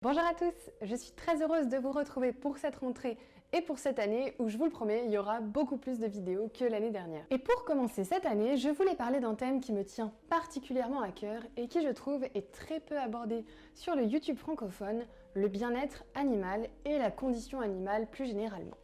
Bonjour à tous, je suis très heureuse de vous retrouver pour cette rentrée et pour cette année où, je vous le promets, il y aura beaucoup plus de vidéos que l'année dernière. Et pour commencer cette année, je voulais parler d'un thème qui me tient particulièrement à cœur et qui, je trouve, est très peu abordé sur le YouTube francophone, le bien-être animal et la condition animale plus généralement.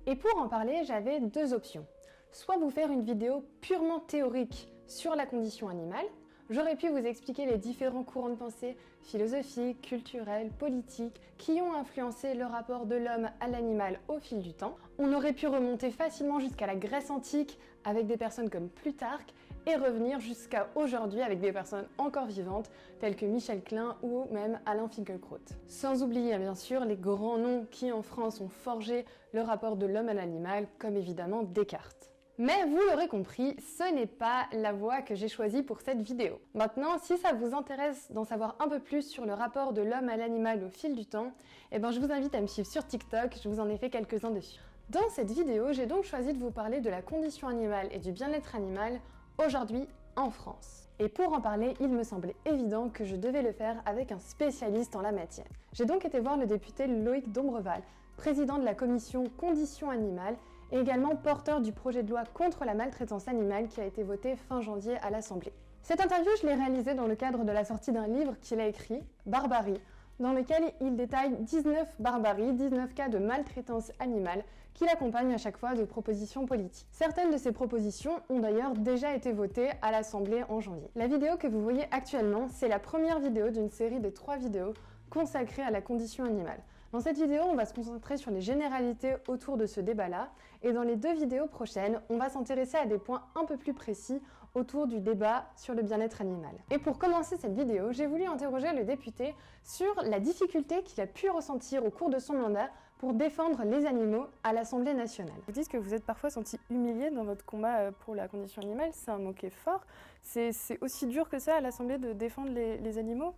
Et pour en parler, j'avais deux options. Soit vous faire une vidéo purement théorique sur la condition animale. J'aurais pu vous expliquer les différents courants de pensée philosophiques, culturels, politiques qui ont influencé le rapport de l'homme à l'animal au fil du temps. On aurait pu remonter facilement jusqu'à la Grèce antique avec des personnes comme Plutarque et revenir jusqu'à aujourd'hui avec des personnes encore vivantes telles que Michel Klein ou même Alain Finkielkraut. Sans oublier bien sûr les grands noms qui en France ont forgé le rapport de l'homme à l'animal comme évidemment Descartes. Mais vous l'aurez compris, ce n'est pas la voie que j'ai choisie pour cette vidéo. Maintenant, si ça vous intéresse d'en savoir un peu plus sur le rapport de l'homme à l'animal au fil du temps, je vous invite à me suivre sur TikTok, je vous en ai fait quelques-uns dessus. Dans cette vidéo, j'ai donc choisi de vous parler de la condition animale et du bien-être animal aujourd'hui en France. Et pour en parler, il me semblait évident que je devais le faire avec un spécialiste en la matière. J'ai donc été voir le député Loïc Dombreval, président de la commission Conditions animales, et également porteur du projet de loi contre la maltraitance animale qui a été voté fin janvier à l'Assemblée. Cette interview, je l'ai réalisée dans le cadre de la sortie d'un livre qu'il a écrit, Barbarie, dans lequel il détaille 19 barbaries, 19 cas de maltraitance animale qu'il accompagne à chaque fois de propositions politiques. Certaines de ces propositions ont d'ailleurs déjà été votées à l'Assemblée en janvier. La vidéo que vous voyez actuellement, c'est la première vidéo d'une série de 3 vidéos consacrées à la condition animale. Dans cette vidéo, on va se concentrer sur les généralités autour de ce débat-là, et dans les 2 vidéos prochaines, on va s'intéresser à des points un peu plus précis autour du débat sur le bien-être animal. Et pour commencer cette vidéo, j'ai voulu interroger le député sur la difficulté qu'il a pu ressentir au cours de son mandat pour défendre les animaux à l'Assemblée nationale. Vous dites que vous êtes parfois senti humilié dans votre combat pour la condition animale, c'est un mot qui est fort. C'est aussi dur que ça à l'Assemblée de défendre les animaux?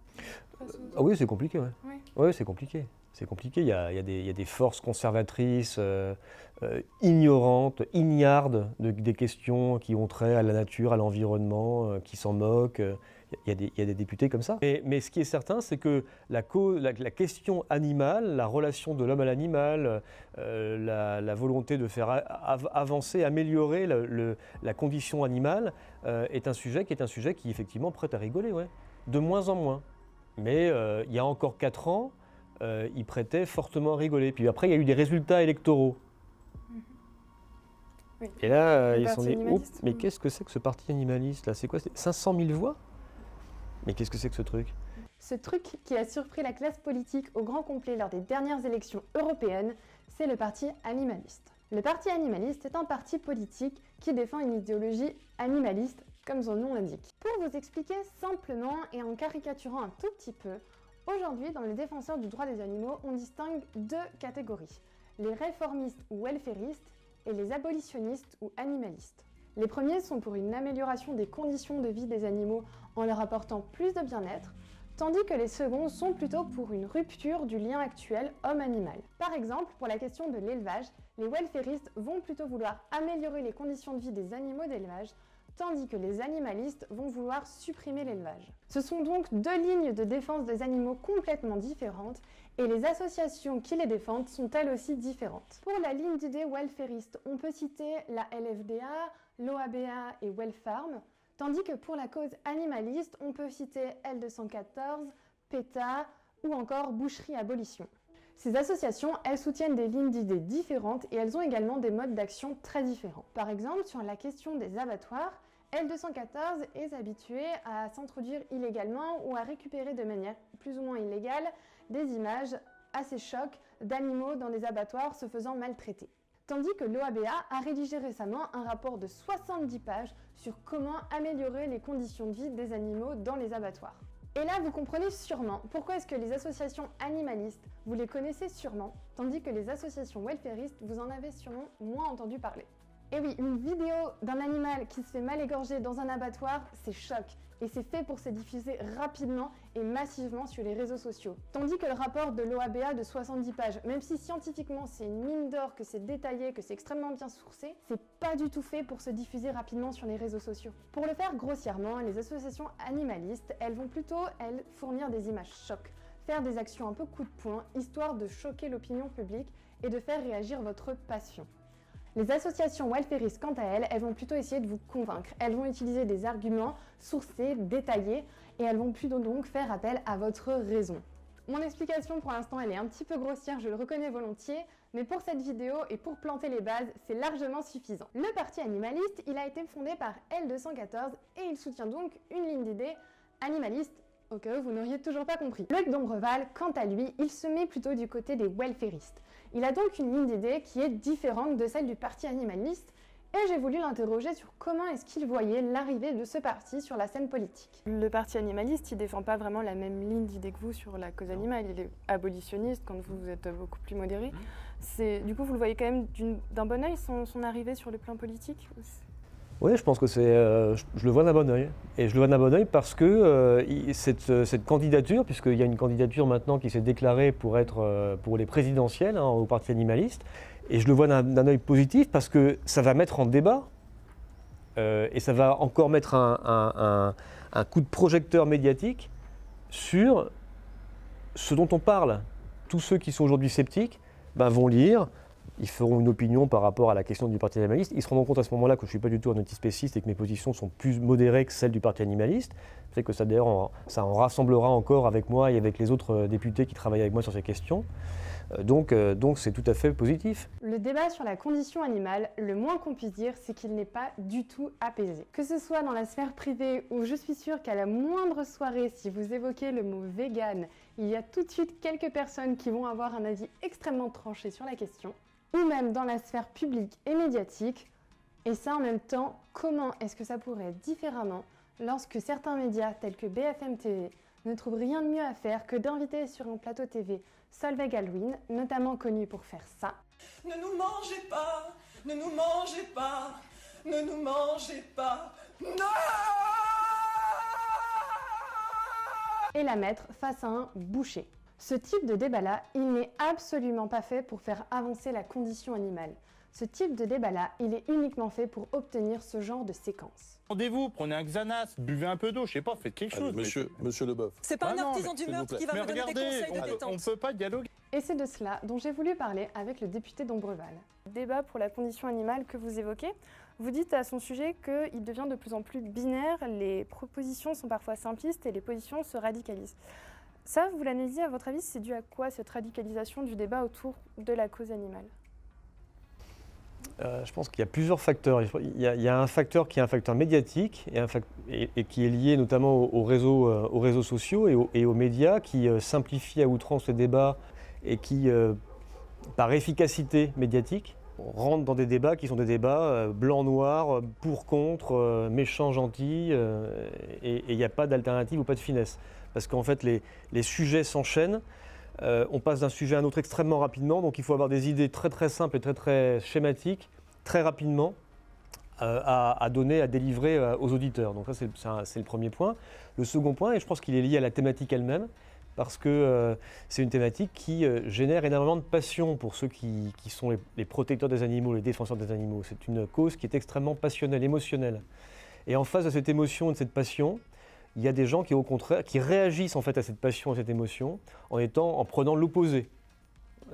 Ah oui, c'est compliqué, ouais. Oui. Ouais, c'est compliqué. C'est compliqué, il y a des forces conservatrices, ignorantes, ignardes des questions qui ont trait à la nature, à l'environnement, qui s'en moquent. Il y a des députés comme ça. Mais ce qui est certain, c'est que la question animale, la relation de l'homme à l'animal, la volonté de faire avancer, améliorer la condition animale est un sujet qui effectivement prête à rigoler, ouais. De moins en moins. Mais il y a encore 4 ans, il prêtait fortement à rigoler. Puis après, il y a eu des résultats électoraux. Oui. Et là, Le ils sont parti dit, animaliste. mais qu'est-ce que c'est que ce parti animaliste là? C'est quoi? 500 000 voix? Mais qu'est-ce que c'est que ce truc? Ce truc qui a surpris la classe politique au grand complet lors des dernières élections européennes, c'est le parti animaliste. Le parti animaliste est un parti politique qui défend une idéologie animaliste, comme son nom l'indique. Pour vous expliquer simplement et en caricaturant un tout petit peu, aujourd'hui, dans les défenseurs du droit des animaux, on distingue 2 catégories, les réformistes ou welfaristes et les abolitionnistes ou animalistes. Les premiers sont pour une amélioration des conditions de vie des animaux en leur apportant plus de bien-être, tandis que les seconds sont plutôt pour une rupture du lien actuel homme-animal. Par exemple, pour la question de l'élevage, les welfaristes vont plutôt vouloir améliorer les conditions de vie des animaux d'élevage, tandis que les animalistes vont vouloir supprimer l'élevage. Ce sont donc 2 lignes de défense des animaux complètement différentes, et les associations qui les défendent sont elles aussi différentes. Pour la ligne d'idées welfariste, on peut citer la LFDA, l'OABA et Welfarm, tandis que pour la cause animaliste, on peut citer L214, PETA ou encore Boucherie Abolition. Ces associations, elles soutiennent des lignes d'idées différentes et elles ont également des modes d'action très différents. Par exemple, sur la question des abattoirs, L214 est habitué à s'introduire illégalement ou à récupérer de manière plus ou moins illégale des images assez chocs d'animaux dans des abattoirs se faisant maltraiter. Tandis que l'OABA a rédigé récemment un rapport de 70 pages sur comment améliorer les conditions de vie des animaux dans les abattoirs. Et là, vous comprenez sûrement pourquoi est-ce que les associations animalistes, vous les connaissez sûrement, tandis que les associations welfaristes, vous en avez sûrement moins entendu parler. Et oui, une vidéo d'un animal qui se fait mal égorger dans un abattoir, c'est choc. Et c'est fait pour se diffuser rapidement et massivement sur les réseaux sociaux. Tandis que le rapport de l'OABA de 70 pages, même si scientifiquement c'est une mine d'or, que c'est détaillé, que c'est extrêmement bien sourcé, c'est pas du tout fait pour se diffuser rapidement sur les réseaux sociaux. Pour le faire grossièrement, les associations animalistes, elles vont plutôt, elles, fournir des images chocs, faire des actions un peu coup de poing, histoire de choquer l'opinion publique et de faire réagir votre passion. Les associations welfaristes, quant à elles, elles vont plutôt essayer de vous convaincre. Elles vont utiliser des arguments sourcés, détaillés, et elles vont plutôt donc faire appel à votre raison. Mon explication pour l'instant elle est un petit peu grossière, je le reconnais volontiers, mais pour cette vidéo et pour planter les bases, c'est largement suffisant. Le parti animaliste, il a été fondé par L214 et il soutient donc une ligne d'idées animaliste, au cas où vous n'auriez toujours pas compris. Loïc Dombreval, quant à lui, il se met plutôt du côté des welfaristes. Il a donc une ligne d'idées qui est différente de celle du parti animaliste, et j'ai voulu l'interroger sur comment est-ce qu'il voyait l'arrivée de ce parti sur la scène politique. Le parti animaliste, il ne défend pas vraiment la même ligne d'idée que vous sur la cause animale. Il est abolitionniste, quand vous êtes beaucoup plus modéré. Du coup, vous le voyez quand même d'un bon œil, son arrivée sur le plan politique? Oui, je pense que je le vois d'un bon œil. Et je le vois d'un bon œil parce que cette candidature, puisqu'il y a une candidature maintenant qui s'est déclarée pour être pour les présidentielles au parti animaliste, et je le vois d'un œil positif parce que ça va mettre en débat et ça va encore mettre un coup de projecteur médiatique sur ce dont on parle. Tous ceux qui sont aujourd'hui sceptiques vont lire, ils feront une opinion par rapport à la question du parti animaliste. Ils se rendront compte à ce moment-là que je ne suis pas du tout un antispéciste et que mes positions sont plus modérées que celles du parti animaliste. C'est que ça, d'ailleurs, ça en rassemblera encore avec moi et avec les autres députés qui travaillent avec moi sur ces questions. Donc c'est tout à fait positif. Le débat sur la condition animale, le moins qu'on puisse dire, c'est qu'il n'est pas du tout apaisé. Que ce soit dans la sphère privée, où je suis sûre qu'à la moindre soirée, si vous évoquez le mot vegan, il y a tout de suite quelques personnes qui vont avoir un avis extrêmement tranché sur la question, ou même dans la sphère publique et médiatique. Et ça, en même temps, comment est-ce que ça pourrait être différemment lorsque certains médias tels que BFM TV ne trouvent rien de mieux à faire que d'inviter sur un plateau TV Solveig Halloween, notamment connu pour faire ça. Ne nous mangez pas, ne nous mangez pas, ne nous mangez pas, non! Et la mettre face à un boucher. Ce type de débat-là, il n'est absolument pas fait pour faire avancer la condition animale. Ce type de débat-là, il est uniquement fait pour obtenir ce genre de séquence. Rendez-vous, prenez un Xanax, buvez un peu d'eau, je sais pas, faites quelque chose. Monsieur Leboeuf. C'est pas un artisan du meurtre qui va vous donner des conseils de détente. On peut pas dialoguer. Et c'est de cela dont j'ai voulu parler avec le député Dombreval. Débat pour la condition animale que vous évoquez, vous dites à son sujet qu'il devient de plus en plus binaire, les propositions sont parfois simplistes et les positions se radicalisent. Ça, vous l'analysez, à votre avis, c'est dû à quoi cette radicalisation du débat autour de la cause animale ? Je pense qu'il y a plusieurs facteurs. Il y a un facteur qui est un facteur médiatique et qui est lié notamment aux réseaux sociaux et aux médias qui simplifient à outrance le débat et qui, par efficacité médiatique, rentrent dans des débats qui sont des débats blanc-noir, pour, contre, méchant, gentil, et il n'y a pas d'alternative ou pas de finesse. Parce qu'en fait, les sujets s'enchaînent. On passe d'un sujet à un autre extrêmement rapidement, donc il faut avoir des idées très très simples et très très schématiques, très rapidement, à donner, à délivrer aux auditeurs. Donc ça, c'est le premier point. Le second point, et je pense qu'il est lié à la thématique elle-même, parce que c'est une thématique qui génère énormément de passion pour ceux qui sont les protecteurs des animaux, les défenseurs des animaux. C'est une cause qui est extrêmement passionnelle, émotionnelle. Et en face de cette émotion et de cette passion, il y a des gens qui, au contraire, qui réagissent en fait à cette passion, à cette émotion, en prenant l'opposé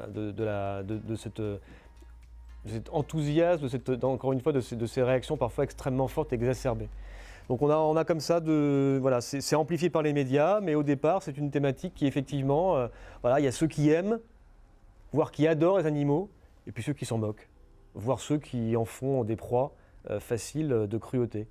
de cet enthousiasme, encore une fois, de ces réactions parfois extrêmement fortes et exacerbées. Donc on a comme ça, voilà, c'est amplifié par les médias, mais au départ, c'est une thématique qui effectivement, voilà, il y a ceux qui aiment, voire qui adorent les animaux, et puis ceux qui s'en moquent, voire ceux qui en font des proies faciles de cruauté.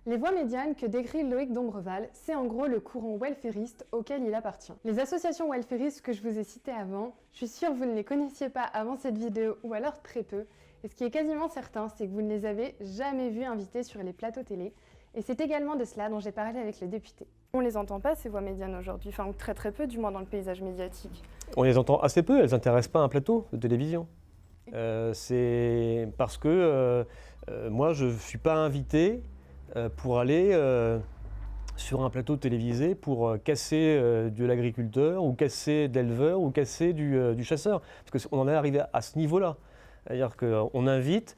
Les voix médianes que décrit Loïc Dombreval, c'est en gros le courant welfariste auquel il appartient. Les associations welfaristes que je vous ai citées avant, je suis sûre que vous ne les connaissiez pas avant cette vidéo ou alors très peu. Et ce qui est quasiment certain, c'est que vous ne les avez jamais vues invitées sur les plateaux télé. Et c'est également de cela dont j'ai parlé avec le député. On ne les entend pas, ces voix médianes aujourd'hui, enfin très très peu, du moins dans le paysage médiatique. On les entend assez peu, elles n'intéressent pas un plateau de télévision. C'est parce que moi, je ne suis pas invité pour aller sur un plateau télévisé pour casser de l'agriculteur ou casser de l'éleveur ou casser du chasseur. Parce qu'on en est arrivé à ce niveau-là. C'est-à-dire qu'on invite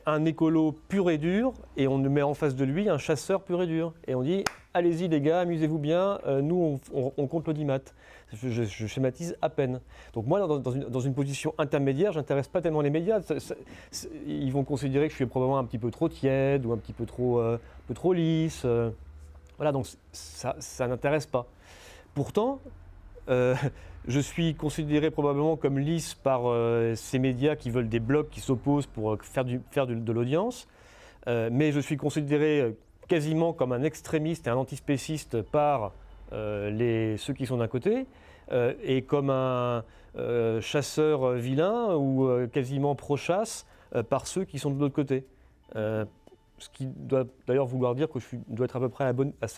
un écolo pur et dur et on met en face de lui un chasseur pur et dur. Et on dit « Allez-y les gars, amusez-vous bien, nous on compte l'audimat ». Je schématise à peine. Donc moi, dans une position intermédiaire, je n'intéresse pas tellement les médias. Ils vont considérer que je suis probablement un petit peu trop tiède ou un petit peu trop lisse. Voilà, donc ça n'intéresse pas. Pourtant, je suis considéré probablement comme lisse par ces médias qui veulent des blocs qui s'opposent pour faire de l'audience. Mais je suis considéré quasiment comme un extrémiste et un antispéciste par ceux qui sont d'un côté, et comme un chasseur vilain ou quasiment pro-chasse par ceux qui sont de l'autre côté. Ce qui doit d'ailleurs vouloir dire que je dois être à peu près à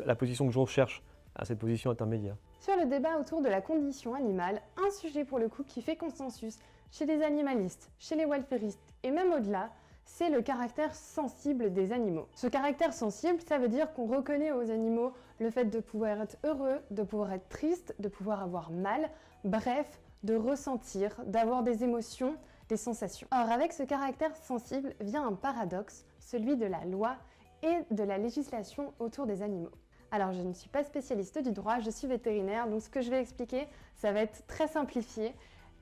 la position que je recherche, à cette position intermédiaire. Sur le débat autour de la condition animale, un sujet pour le coup qui fait consensus chez les animalistes, chez les welfaristes et même au-delà, c'est le caractère sensible des animaux. Ce caractère sensible, ça veut dire qu'on reconnaît aux animaux le fait de pouvoir être heureux, de pouvoir être triste, de pouvoir avoir mal, bref, de ressentir, d'avoir des émotions, des sensations. Or, avec ce caractère sensible vient un paradoxe, celui de la loi et de la législation autour des animaux. Alors, je ne suis pas spécialiste du droit, je suis vétérinaire, donc ce que je vais expliquer, ça va être très simplifié.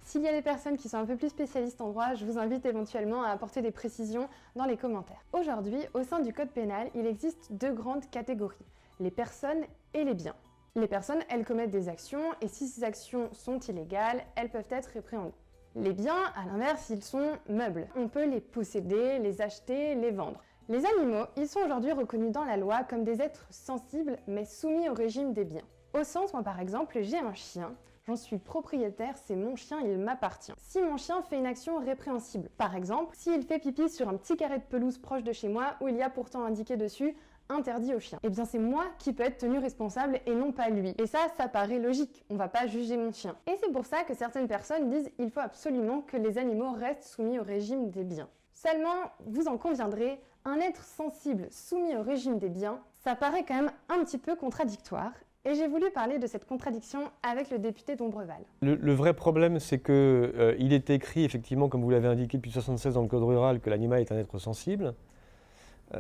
S'il y a des personnes qui sont un peu plus spécialistes en droit, je vous invite éventuellement à apporter des précisions dans les commentaires. Aujourd'hui, au sein du code pénal, il existe deux grandes catégories, les personnes et les biens. Les personnes, elles commettent des actions et si ces actions sont illégales, elles peuvent être répréhendées. Les biens, à l'inverse, ils sont meubles. On peut les posséder, les acheter, les vendre. Les animaux, ils sont aujourd'hui reconnus dans la loi comme des êtres sensibles mais soumis au régime des biens. Au sens, moi par exemple, j'ai un chien. J'en suis propriétaire, c'est mon chien, il m'appartient. Si mon chien fait une action répréhensible, par exemple, s'il fait pipi sur un petit carré de pelouse proche de chez moi où il y a pourtant indiqué dessus « interdit au chien », eh bien c'est moi qui peux être tenu responsable et non pas lui. Et ça paraît logique, on va pas juger mon chien. Et c'est pour ça que certaines personnes disent « il faut absolument que les animaux restent soumis au régime des biens ». Seulement, vous en conviendrez, un être sensible soumis au régime des biens, ça paraît quand même un petit peu contradictoire. Et j'ai voulu parler de cette contradiction avec le député d'Ombreval. Le vrai problème, c'est qu'il est écrit, effectivement, comme vous l'avez indiqué depuis 1976 dans le Code rural, que l'animal est un être sensible,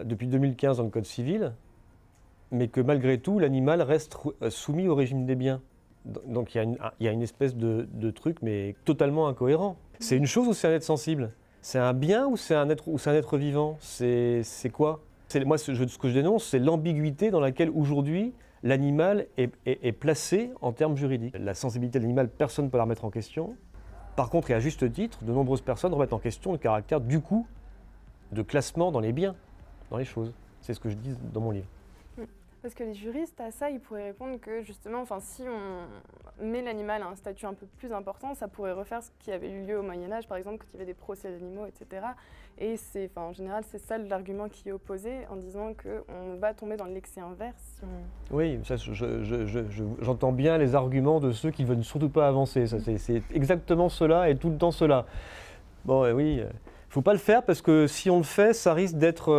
depuis 2015 dans le Code civil, mais que malgré tout, l'animal reste soumis au régime des biens. Donc il y a une espèce de truc, mais totalement incohérent. C'est une chose ou c'est un être sensible ? C'est un bien ou c'est un être vivant ? C'est quoi ? Moi, ce que je dénonce, c'est l'ambiguïté dans laquelle aujourd'hui, l'animal est placé en termes juridiques. La sensibilité de l'animal, personne ne peut la remettre en question. Par contre, et à juste titre, de nombreuses personnes remettent en question le caractère du coup de classement dans les biens, dans les choses. C'est ce que je dis dans mon livre. Parce que les juristes, à ça, ils pourraient répondre que justement, si on met l'animal à un statut un peu plus important, ça pourrait refaire ce qui avait eu lieu au Moyen-Âge, par exemple, quand il y avait des procès d'animaux, etc. Et en général, c'est ça l'argument qui est opposé, en disant qu'on va tomber dans l'excès inverse. Si on... Oui, ça, j'entends bien les arguments de ceux qui ne veulent surtout pas avancer. C'est exactement cela et tout le temps cela. Bon, oui. Il ne faut pas le faire parce que si on le fait, ça risque d'être,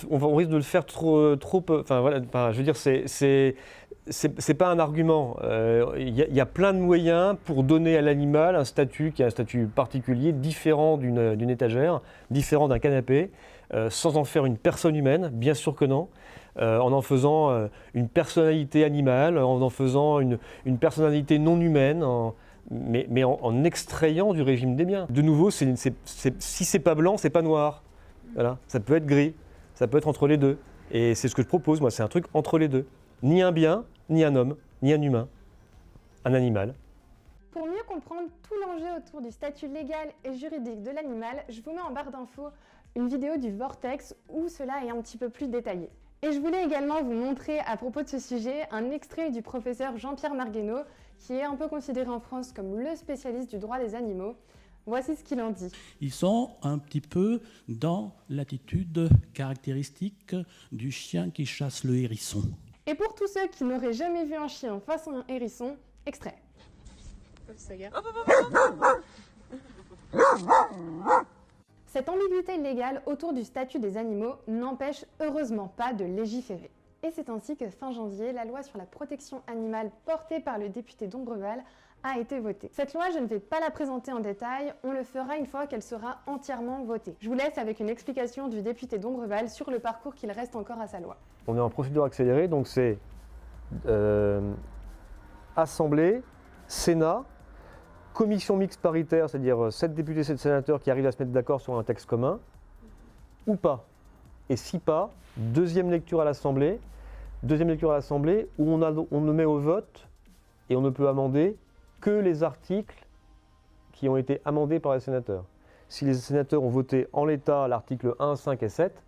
on risque de le faire trop. Enfin voilà. Je veux dire, c'est pas un argument. Il y a plein de moyens pour donner à l'animal un statut qui est un statut particulier, différent d'une étagère, différent d'un canapé, sans en faire une personne humaine. Bien sûr que non. En faisant une personnalité animale, en faisant une personnalité non humaine. Mais en extrayant du régime des biens. De nouveau, si c'est pas blanc, c'est pas noir. Voilà. Ça peut être gris, ça peut être entre les deux. Et c'est ce que je propose, moi, c'est un truc entre les deux. Ni un bien, ni un homme, ni un humain, un animal. Pour mieux comprendre tout l'enjeu autour du statut légal et juridique de l'animal, je vous mets en barre d'infos une vidéo du Vortex où cela est un petit peu plus détaillé. Et je voulais également vous montrer à propos de ce sujet un extrait du professeur Jean-Pierre Marguenot, qui est un peu considéré en France comme le spécialiste du droit des animaux. Voici ce qu'il en dit. Ils sont un petit peu dans l'attitude caractéristique du chien qui chasse le hérisson. Et pour tous ceux qui n'auraient jamais vu un chien face à un hérisson, extrait. Cette ambiguïté légale autour du statut des animaux n'empêche heureusement pas de légiférer. Et c'est ainsi que fin janvier, la loi sur la protection animale portée par le député d'Ombreval a été votée. Cette loi, je ne vais pas la présenter en détail, on le fera une fois qu'elle sera entièrement votée. Je vous laisse avec une explication du député d'Ombreval sur le parcours qu'il reste encore à sa loi. On est en procédure accélérée, donc c'est Assemblée, Sénat, commission mixte paritaire, c'est-à-dire 7 députés, 7 sénateurs qui arrivent à se mettre d'accord sur un texte commun, ou pas. Et si pas, deuxième lecture à l'Assemblée où on ne met au vote et on ne peut amender que les articles qui ont été amendés par les sénateurs. Si les sénateurs ont voté en l'état l'article 1, 5 et 7,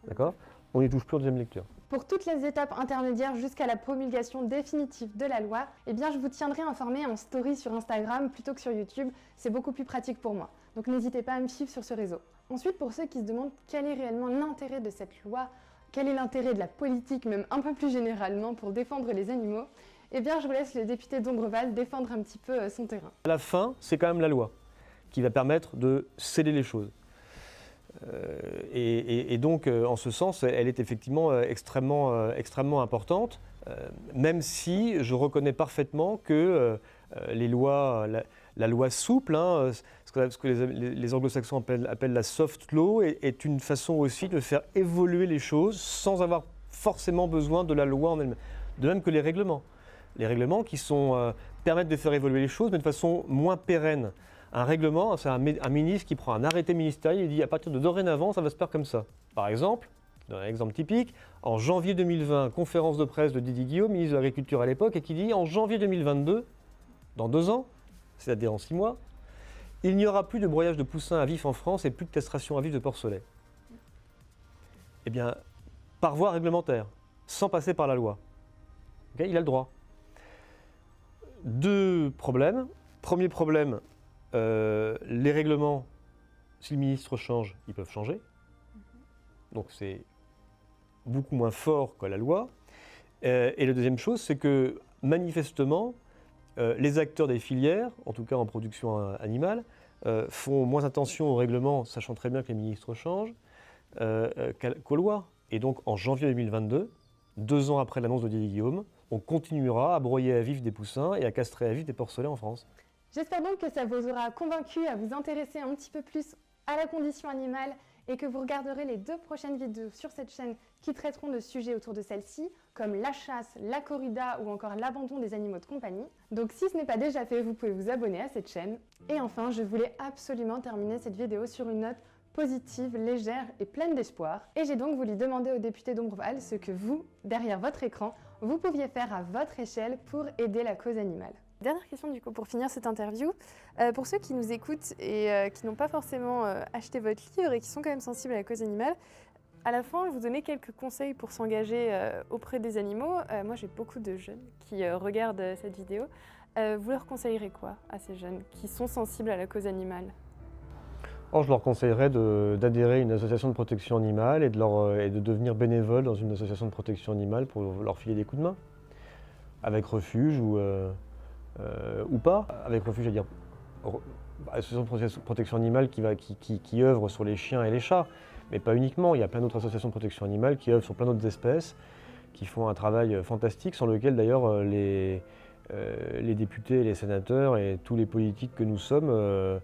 d'accord, on n'y touche plus en deuxième lecture. Pour toutes les étapes intermédiaires jusqu'à la promulgation définitive de la loi, eh bien je vous tiendrai informé en story sur Instagram plutôt que sur YouTube, c'est beaucoup plus pratique pour moi. Donc n'hésitez pas à me suivre sur ce réseau. Ensuite, pour ceux qui se demandent quel est réellement l'intérêt de cette loi, quel est l'intérêt de la politique, même un peu plus généralement, pour défendre les animaux, eh bien je vous laisse le député d'Ombreval défendre un petit peu son terrain. À la fin, c'est quand même la loi qui va permettre de sceller les choses. Et donc, en ce sens, elle est effectivement extrêmement importante, même si je reconnais parfaitement que les lois, la loi souple, hein, ce que les anglo-saxons appellent la soft law, est une façon aussi de faire évoluer les choses sans avoir forcément besoin de la loi en elle-même. De même que les règlements. Les règlements qui permettent de faire évoluer les choses, mais de façon moins pérenne. Un règlement, c'est un ministre qui prend un arrêté ministériel et dit à partir de dorénavant, ça va se faire comme ça. Par exemple, dans un exemple typique, en janvier 2020, conférence de presse de Didier Guillaume, ministre de l'Agriculture à l'époque, et qui dit en janvier 2022, dans 2 ans, c'est-à-dire en 6 mois, il n'y aura plus de broyage de poussins à vif en France et plus de castration à vif de porcelets. Eh bien, par voie réglementaire, sans passer par la loi. Okay, il a le droit. 2 problèmes. Premier problème, les règlements, si le ministre change, ils peuvent changer. Donc c'est beaucoup moins fort que la loi. Et la deuxième chose, c'est que manifestement, les acteurs des filières, en tout cas en production animale, font moins attention aux règlements, sachant très bien que les ministres changent, qu'aux lois. Et donc en janvier 2022, 2 ans après l'annonce de Didier Guillaume, on continuera à broyer à vif des poussins et à castrer à vif des porcelets en France. J'espère donc que ça vous aura convaincu à vous intéresser un petit peu plus à la condition animale et que vous regarderez les 2 prochaines vidéos sur cette chaîne qui traiteront de sujets autour de celle-ci, comme la chasse, la corrida ou encore l'abandon des animaux de compagnie. Donc si ce n'est pas déjà fait, vous pouvez vous abonner à cette chaîne. Et enfin, je voulais absolument terminer cette vidéo sur une note positive, légère et pleine d'espoir. Et j'ai donc voulu demander au député d'Ombreval ce que vous, derrière votre écran, vous pouviez faire à votre échelle pour aider la cause animale. Dernière question du coup pour finir cette interview. Pour ceux qui nous écoutent et qui n'ont pas forcément acheté votre livre et qui sont quand même sensibles à la cause animale, à la fin, vous donnez quelques conseils pour s'engager auprès des animaux. Moi, j'ai beaucoup de jeunes qui regardent cette vidéo. Vous leur conseillerez quoi à ces jeunes qui sont sensibles à la cause animale ? Je leur conseillerais d'adhérer à une association de protection animale et de devenir bénévole dans une association de protection animale pour leur filer des coups de main, avec refuge ou pas. Avec refuge, c'est-à-dire association de protection animale qui œuvre sur les chiens et les chats, mais pas uniquement. Il y a plein d'autres associations de protection animale qui œuvrent sur plein d'autres espèces, qui font un travail fantastique, sur lequel d'ailleurs les députés et les sénateurs et tous les politiques que nous sommes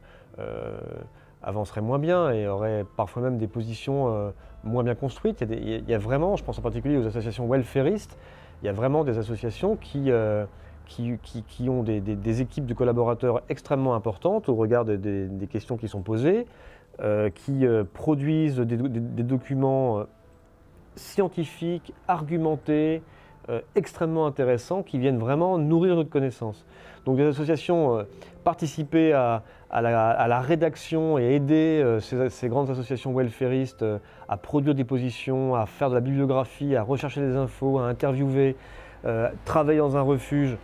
avanceraient moins bien et auraient parfois même des positions moins bien construites. Il y a vraiment, je pense en particulier aux associations welfaristes, il y a vraiment des associations qui ont des équipes de collaborateurs extrêmement importantes au regard des questions qui sont posées, qui produisent des documents scientifiques, argumentés, extrêmement intéressants, qui viennent vraiment nourrir notre connaissance. Donc des associations participer à la rédaction et aider ces grandes associations welfaristes à produire des positions, à faire de la bibliographie, à rechercher des infos, à interviewer, travailler dans un refuge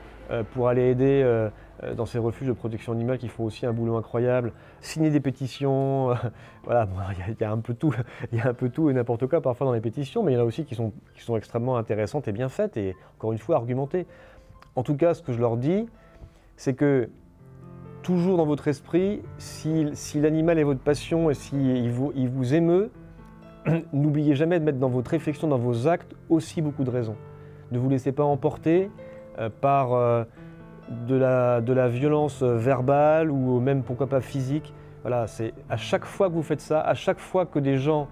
pour aller aider dans ces refuges de protection animale qui font aussi un boulot incroyable, signer des pétitions, voilà, bon, il y a un peu tout et n'importe quoi parfois dans les pétitions, mais il y en a aussi qui sont extrêmement intéressantes et bien faites et encore une fois argumentées. En tout cas, ce que je leur dis, c'est que toujours dans votre esprit, si l'animal est votre passion et s'il vous émeut, n'oubliez jamais de mettre dans votre réflexion, dans vos actes, aussi beaucoup de raisons. Ne vous laissez pas emporter par de la violence verbale ou même pourquoi pas physique. Voilà, c'est à chaque fois que vous faites ça, à chaque fois que des gens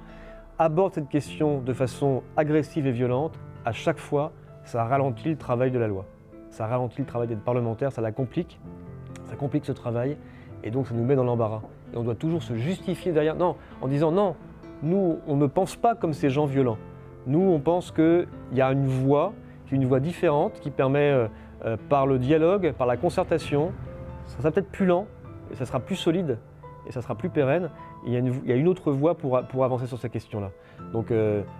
abordent cette question de façon agressive et violente, à chaque fois, ça ralentit le travail de la loi. ça ralentit le travail des parlementaires, ça complique ce travail, et donc ça nous met dans l'embarras. Et on doit toujours se justifier derrière, non, en disant non, nous on ne pense pas comme ces gens violents. Nous on pense qu'il y a une voie, qui est une voie différente, qui permet par le dialogue, par la concertation, ça sera peut-être plus lent, et ça sera plus solide, et ça sera plus pérenne. Et il y a une autre voie pour avancer sur ces questions-là. Donc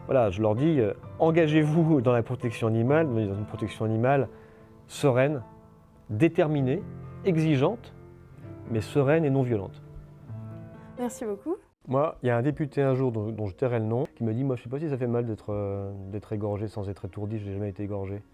voilà, je leur dis, engagez-vous dans la protection animale, dans une protection animale sereine, déterminée, exigeante, mais sereine et non violente. Merci beaucoup. Moi, il y a un député un jour dont je tairai le nom, qui me dit, moi je ne sais pas si ça fait mal d'être égorgé sans être étourdi, je n'ai jamais été égorgé.